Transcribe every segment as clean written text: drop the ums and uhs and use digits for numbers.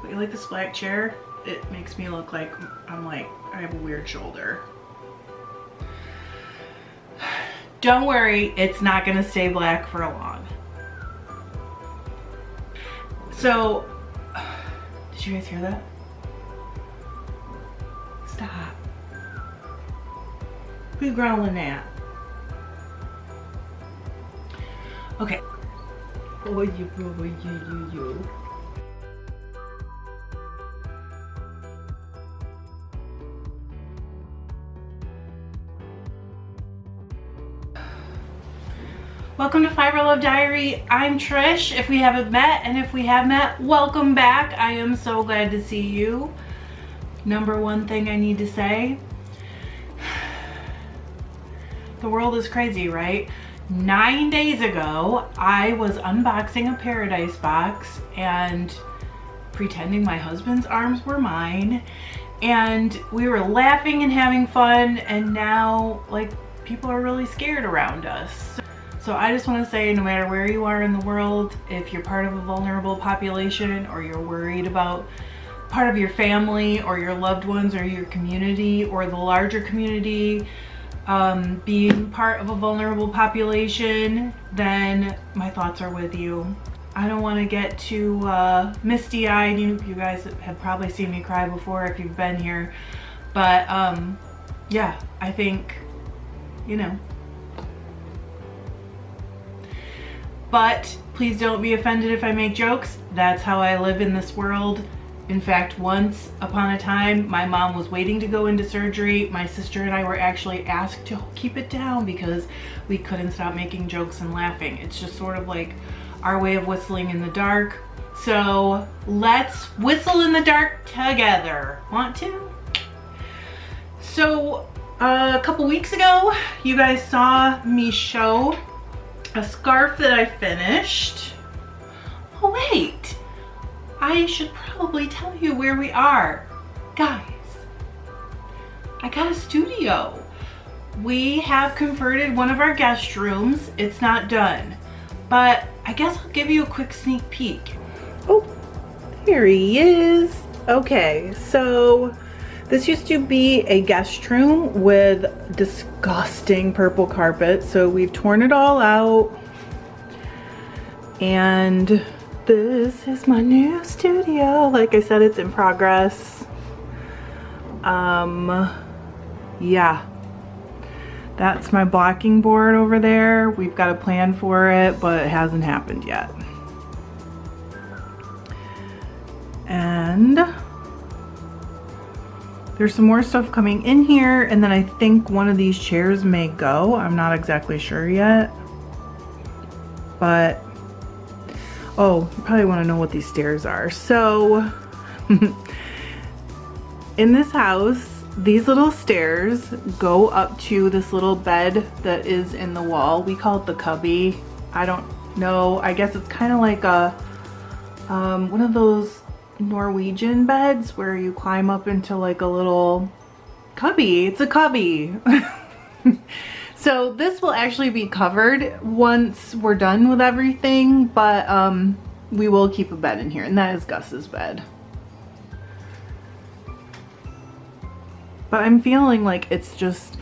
You like this black chair? It makes me look like I have a weird shoulder. Don't worry, it's not gonna stay black for long. So, did you guys hear that? Stop. Who's growling at? Okay. Oh, you. Welcome to FiberLoveDiary. I'm Trish, if we haven't met, and if we have met, welcome back. I am so glad to see you. Number one thing I need to say, the world is crazy, right? 9 days ago, I was unboxing a Paradise box and pretending my husband's arms were mine, and we were laughing and having fun, and now, like, people are really scared around us. So I just want to say, no matter where you are in the world, if you're part of a vulnerable population, or you're worried about part of your family or your loved ones or your community or the larger community being part of a vulnerable population, then my thoughts are with you. I don't want to get too misty-eyed. You guys have probably seen me cry before if you've been here. But yeah, I think, you know. But please don't be offended if I make jokes. That's how I live in this world. In fact, once upon a time, my mom was waiting to go into surgery. My sister and I were actually asked to keep it down because we couldn't stop making jokes and laughing. It's just sort of like our way of whistling in the dark. So let's whistle in the dark together. Want to? So a couple weeks ago, you guys saw me show a scarf that I finished. Oh wait, I should probably tell you where we are. Guys, I got a studio. We have converted one of our guest rooms. It's not done, but I guess I'll give you a quick sneak peek. Oh, here he is. Okay, so this used to be a guest room with disgusting purple carpet, so we've torn it all out. And this is my new studio. Like I said, it's in progress. Yeah. That's my blocking board over there. We've got a plan for it, but it hasn't happened yet. And there's some more stuff coming in here, and then I think one of these chairs may go. I'm not exactly sure yet. But, oh, you probably want to know what these stairs are. So, in this house, these little stairs go up to this little bed that is in the wall. We call it the cubby. I don't know. I guess it's kind of like a, one of those Norwegian beds where you climb up into like a little cubby. It's a cubby. So this will actually be covered once we're done with everything, but we will keep a bed in here, and that is Gus's bed. But I'm feeling like it's just,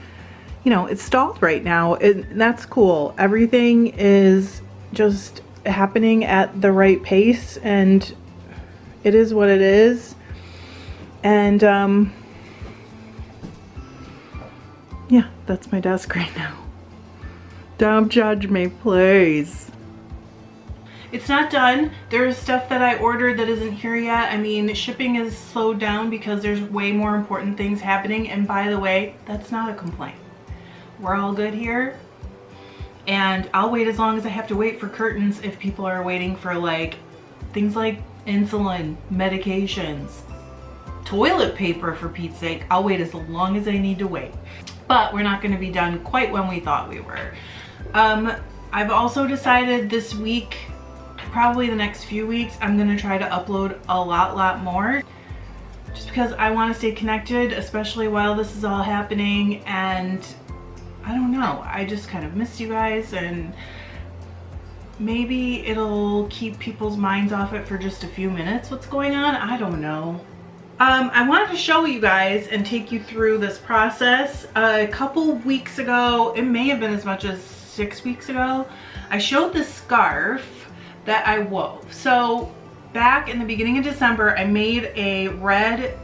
you know, it's stalled right now, and that's cool. Everything is just happening at the right pace, and it is what it is. And yeah, that's my desk right now. Don't judge me, please. It's not done. There's stuff that I ordered that isn't here yet. I mean, shipping is slowed down because there's way more important things happening. And by the way, that's not a complaint. We're all good here. And I'll wait as long as I have to wait for curtains if people are waiting for like things like insulin, medications, toilet paper, for Pete's sake. I'll wait as long as I need to wait. But we're not going to be done quite when we thought we were. I've also decided this week, probably the next few weeks, I'm going to try to upload a lot more. Just because I want to stay connected, especially while this is all happening. And I don't know, I just kind of missed you guys, and maybe it'll keep people's minds off it for just a few minutes. What's going on? I don't know. I wanted to show you guys and take you through this process. A couple weeks ago, it may have been as much as 6 weeks ago, I showed this scarf that I wove. So back in the beginning of December, I made a red,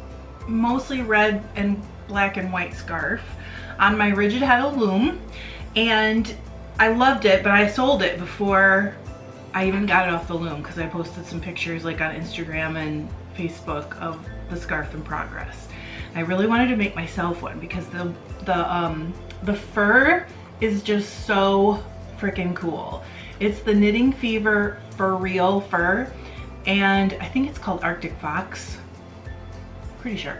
mostly red and black and white scarf on my rigid heddle loom, and I loved it, but I sold it before I even got it off the loom because I posted some pictures like on Instagram and Facebook of the scarf in progress. I really wanted to make myself one because the fur is just so freaking cool. It's the Knitting Fever For Real fur, and I think it's called Arctic Fox, pretty sure.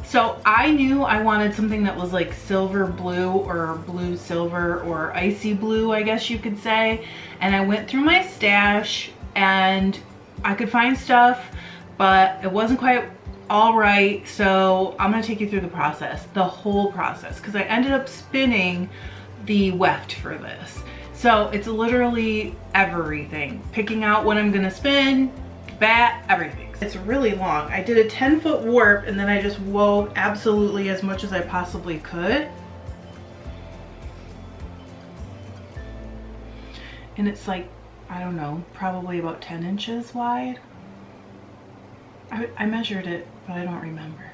So I knew I wanted something that was like silver blue or blue silver or icy blue, I guess you could say. And I went through my stash and I could find stuff, but it wasn't quite all right. So I'm gonna take you through the process, the whole process, because I ended up spinning the weft for this. So it's literally everything. Picking out what I'm gonna spin, bat, everything. It's really long. I did a 10-foot warp and then I just wove absolutely as much as I possibly could. And it's like, I don't know, probably about 10 inches wide. I measured it, but I don't remember.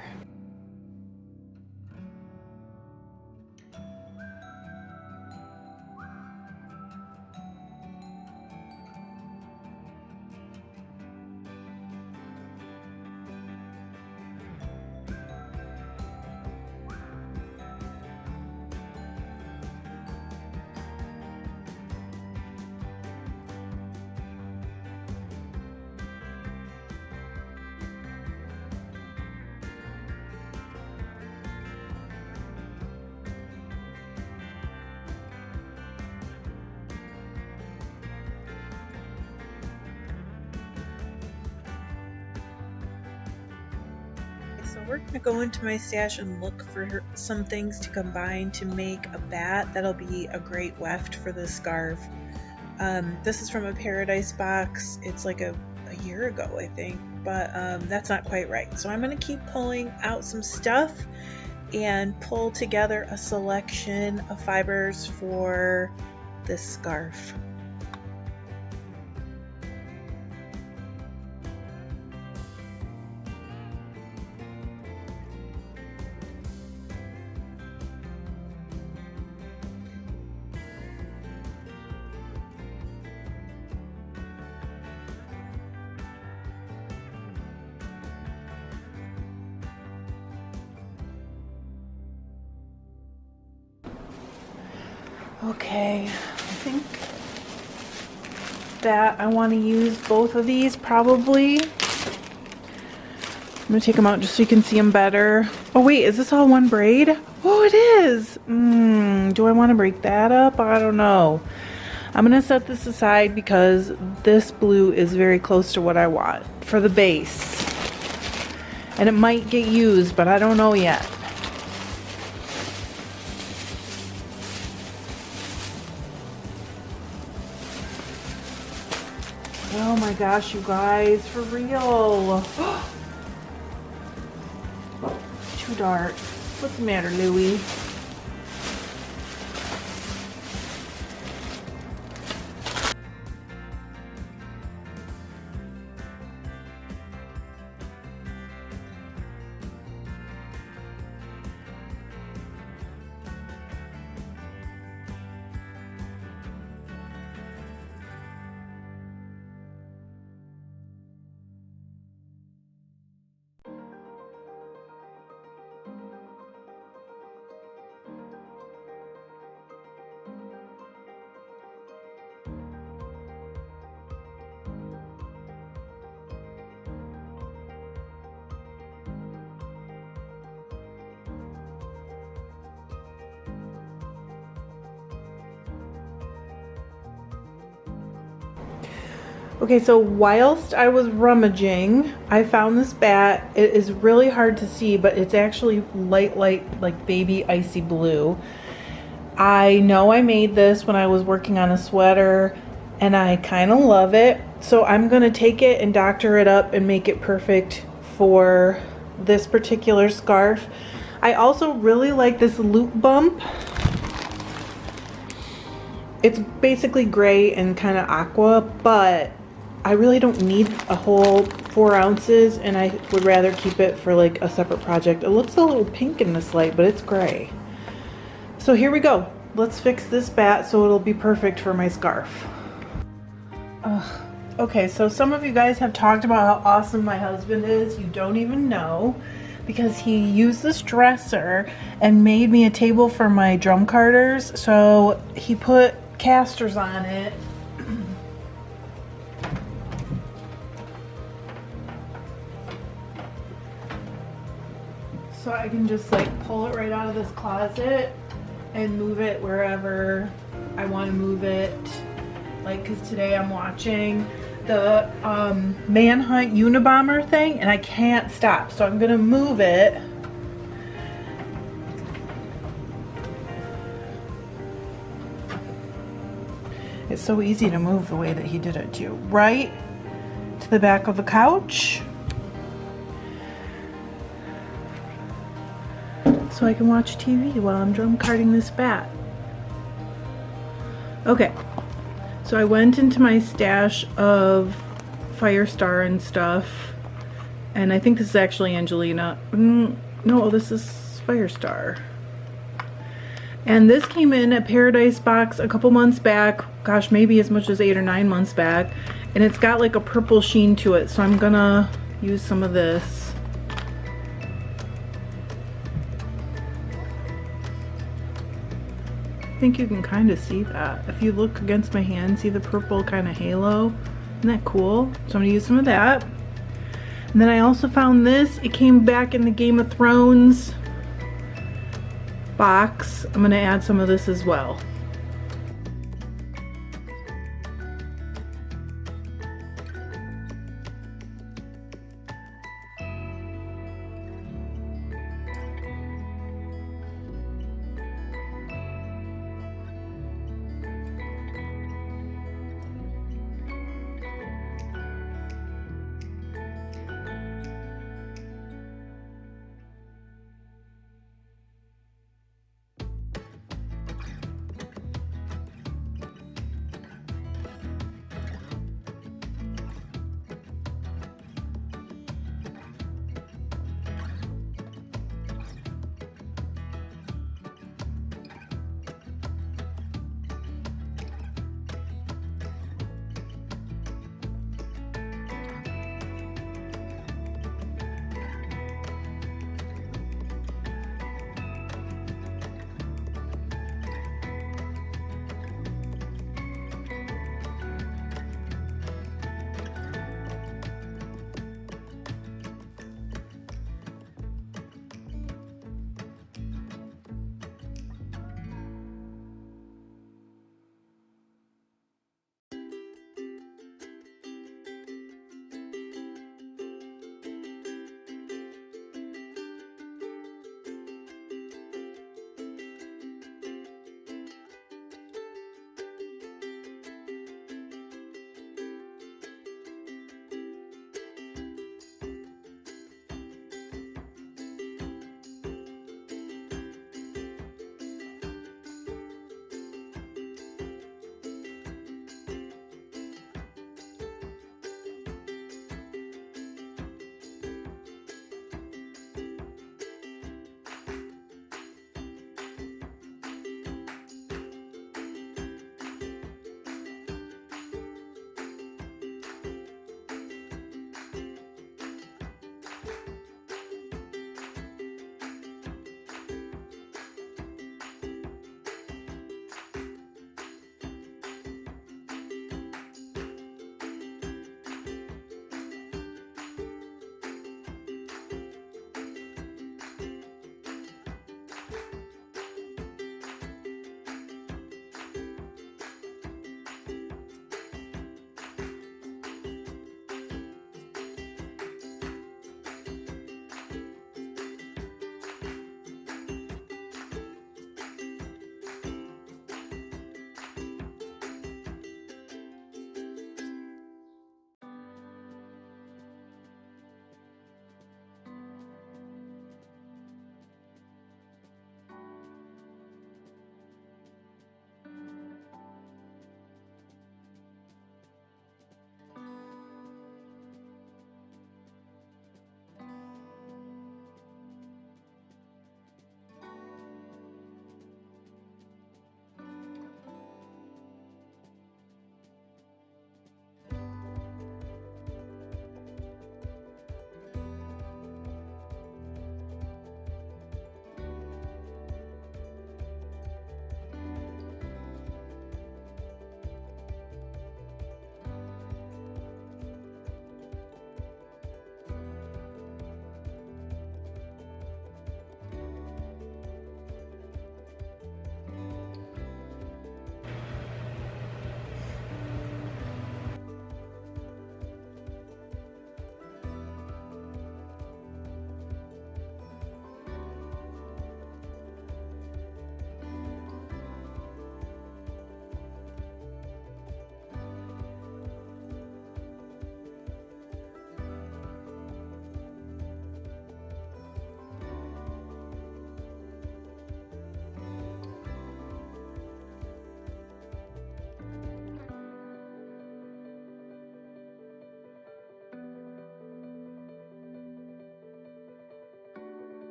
So we're gonna go into my stash and look for some things to combine to make a bat that'll be a great weft for this scarf. This is from a Paradise box. It's like a year ago, I think, but that's not quite right. So I'm gonna keep pulling out some stuff and pull together a selection of fibers for this scarf. Okay, I think that I want to use both of these probably. I'm gonna take them out just so you can see them better. Oh wait, is this all one braid? Oh, it is. Do I want to break that up? I don't know. I'm gonna set this aside because this blue is very close to what I want for the base. And it might get used, but I don't know yet. Oh my gosh, you guys, for real. Too dark. What's the matter, Louie? Okay, so whilst I was rummaging, I found this bat. It is really hard to see, but it's actually light, like baby icy blue. I know I made this when I was working on a sweater and I kind of love it. So I'm gonna take it and doctor it up and make it perfect for this particular scarf. I also really like this loop bump. It's basically gray and kind of aqua, but I really don't need a whole 4 ounces, and I would rather keep it for like a separate project. It looks a little pink in this light, but it's gray. So here we go. Let's fix this bat so it'll be perfect for my scarf. Okay, so some of you guys have talked about how awesome my husband is. You don't even know, because he used this dresser and made me a table for my drum carters. So he put casters on it. So I can just like pull it right out of this closet and move it wherever I want to move it. Like, because today I'm watching the Manhunt Unabomber thing and I can't stop, so I'm gonna move it. It's so easy to move the way that he did it too. Right to the back of the couch, so I can watch TV while I'm drum carting this bat. Okay. So I went into my stash of Firestar and stuff, and I think this is actually Angelina. No, this is Firestar. And this came in a Paradise box a couple months back, gosh, maybe as much as 8 or 9 months back, and it's got like a purple sheen to it, so I'm gonna use some of this. I think you can kind of see that. If you look against my hand, see the purple kind of halo? Isn't that cool? So I'm gonna use some of that. And then I also found this. It came back in the Game of Thrones box. I'm gonna add some of this as well.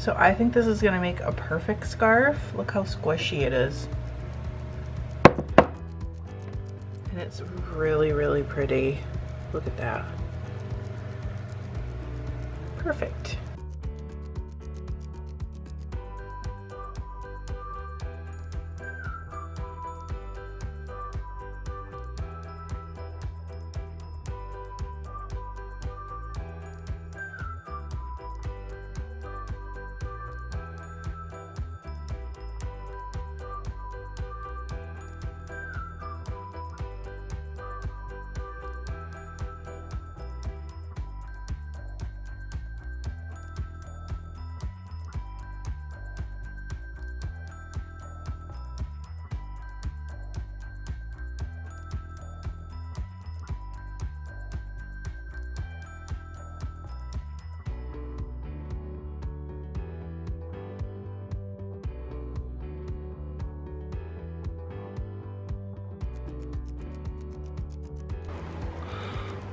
So I think this is gonna make a perfect scarf. Look how squishy it is. And it's really, really pretty. Look at that. Perfect.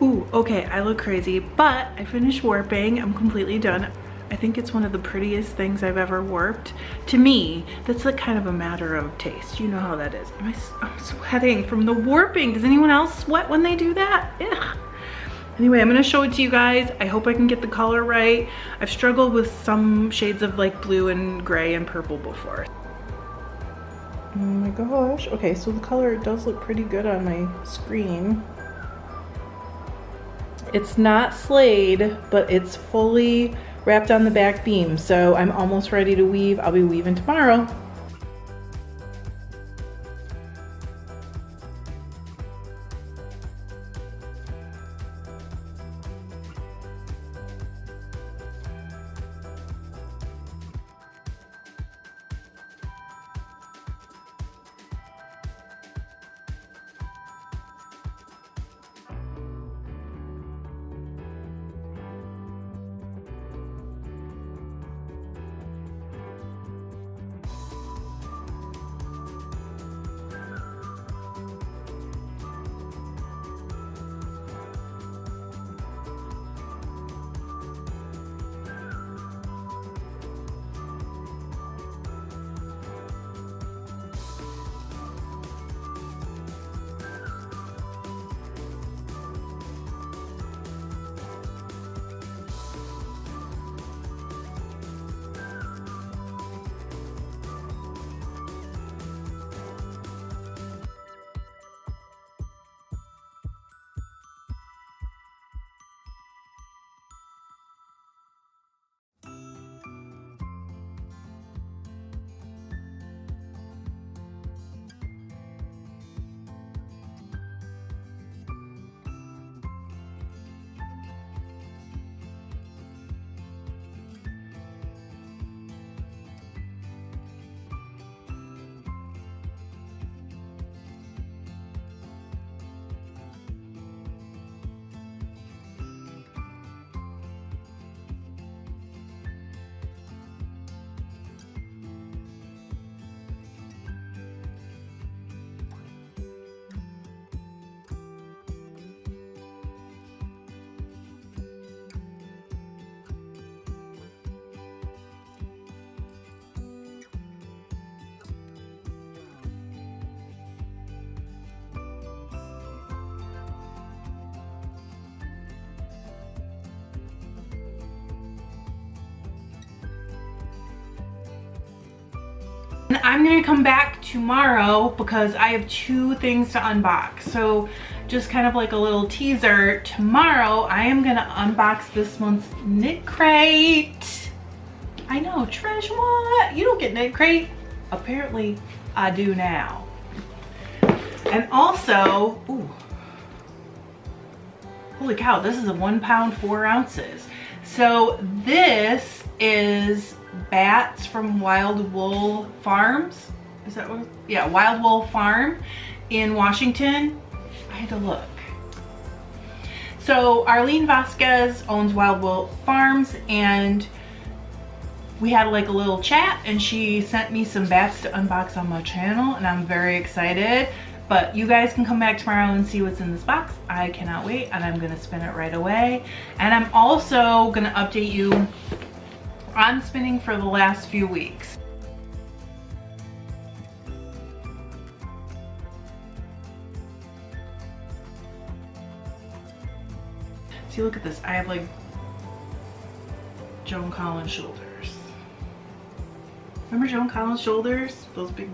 Ooh, okay, I look crazy, but I finished warping. I'm completely done. I think it's one of the prettiest things I've ever warped. To me, that's like kind of a matter of taste. You know how that is. I'm sweating from the warping. Does anyone else sweat when they do that? Ugh. Anyway, I'm gonna show it to you guys. I hope I can get the color right. I've struggled with some shades of like blue and gray and purple before. Oh my gosh. Okay, so the color does look pretty good on my screen. It's not slayed, but it's fully wrapped on the back beam. So I'm almost ready to weave. I'll be weaving tomorrow. I'm gonna come back tomorrow because I have 2 things to unbox. So just kind of like a little teaser, tomorrow I am gonna unbox this month's knit crate. I know, Trish, what? You don't get knit crate? Apparently I do now. And also, ooh, holy cow, this is a 1 pound 4 ounces. So this is bats from Wild Wool Farms. Is that what? Yeah, Wild Wool Farm in Washington. I had to look. So Arlene Vasquez owns Wild Wool Farms, and we had like a little chat, and she sent me some bats to unbox on my channel, and I'm very excited. But you guys can come back tomorrow and see what's in this box. I cannot wait, and I'm gonna spin it right away. And I'm also gonna update you on spinning for the last few weeks. See, look at this. I have like Joan Collins shoulders. Remember Joan Collins shoulders? Those big